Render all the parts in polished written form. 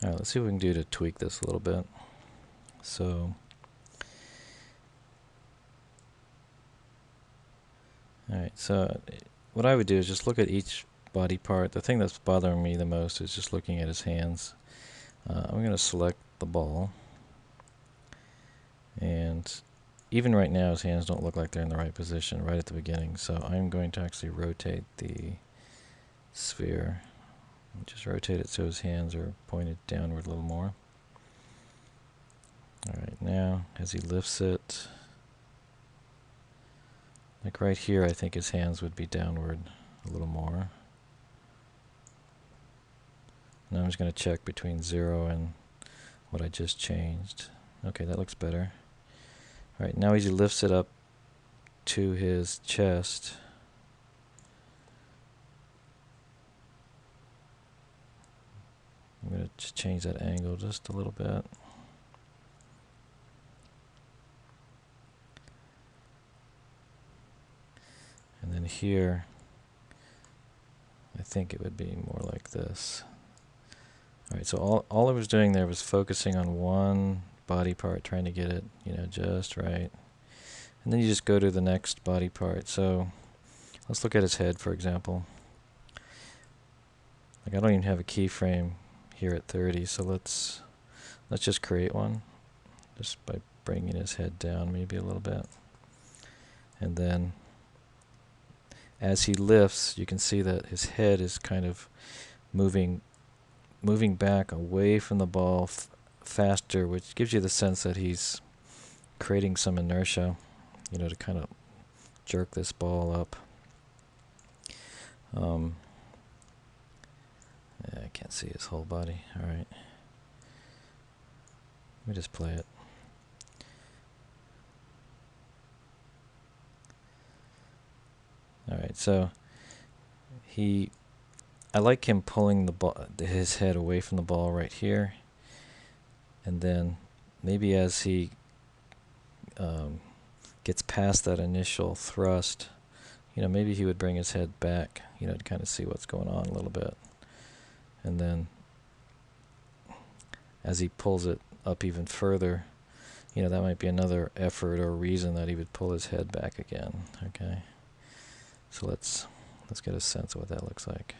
Alright, let's see what we can do to tweak this a little bit. So, alright, so what I would do is just look at each body part. The thing that's bothering me the most is just looking at his hands. I'm going to select the ball, and even right now his hands don't look like they're in the right position right at the beginning, so I'm going to actually rotate the sphere. Just rotate it so his hands are pointed downward a little more. Alright, now as he lifts it, like right here, I think his hands would be downward a little more. Now I'm just going to check between 0 and what I just changed. Okay, that looks better. Alright, now as he lifts it up to his chest, I'm going to just change that angle just a little bit. And then here, I think it would be more like this. Alright, so all I was doing there was focusing on one body part, trying to get it, just right. And then you just go to the next body part. So let's look at his head, for example. Like I don't even have a keyframe here at 30, so let's just create one, just by bringing his head down maybe a little bit. And then as he lifts, you can see that his head is kind of moving back away from the ball faster, which gives you the sense that he's creating some inertia, to kind of jerk this ball up. Yeah, I can't see his whole body. Alright. Let me just play it. Alright, so I like him pulling his head away from the ball right here, and then maybe as he gets past that initial thrust, maybe he would bring his head back, to kind of see what's going on a little bit. And then as he pulls it up even further, that might be another effort or reason that he would pull his head back again. Okay, so let's get a sense of what that looks like.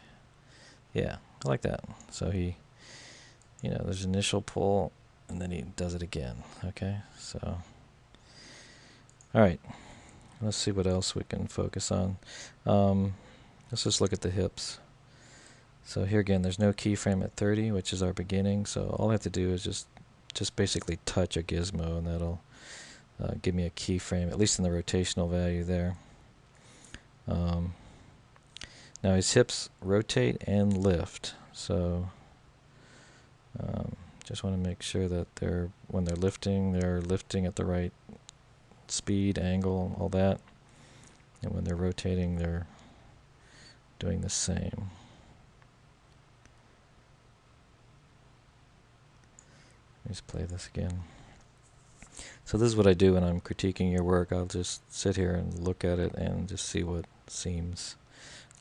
Yeah, I like that. So he, there's initial pull, and then he does it again. Okay, so alright, let's see what else we can focus on. Let's just look at the hips. So here again, there's no keyframe at 30, which is our beginning, so all I have to do is just basically touch a gizmo, and that'll give me a keyframe, at least in the rotational value there. Now his hips rotate and lift, so just want to make sure that when they're lifting at the right speed, angle, all that, and when they're rotating, they're doing the same. Let's play this again. So this is what I do when I'm critiquing your work. I'll just sit here and look at it and just see what seems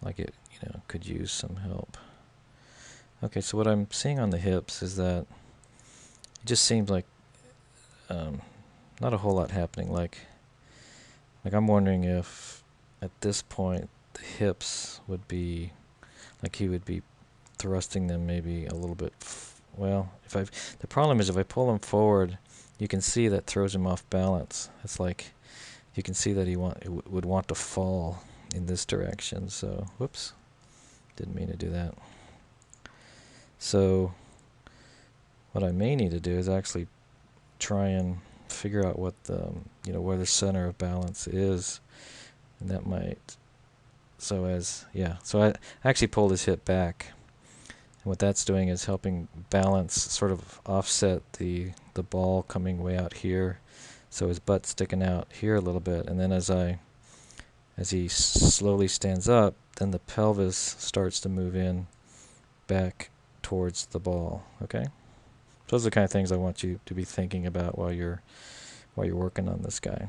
like it, could use some help. Okay, so what I'm seeing on the hips is that it just seems like not a whole lot happening. Like I'm wondering if at this point the hips would be like he would be thrusting them maybe a little bit. Well, the problem is if I pull him forward, you can see that throws him off balance. It's like you can see that he would want to fall in this direction. So, whoops, didn't mean to do that. So, what I may need to do is actually try and figure out what where the center of balance is, and that might. So I actually pulled his hip back. And what that's doing is helping balance, sort of offset the ball coming way out here, so his butt's sticking out here a little bit. And then as he slowly stands up, then the pelvis starts to move in back towards the ball. Okay, so those are the kind of things I want you to be thinking about while you're working on this guy.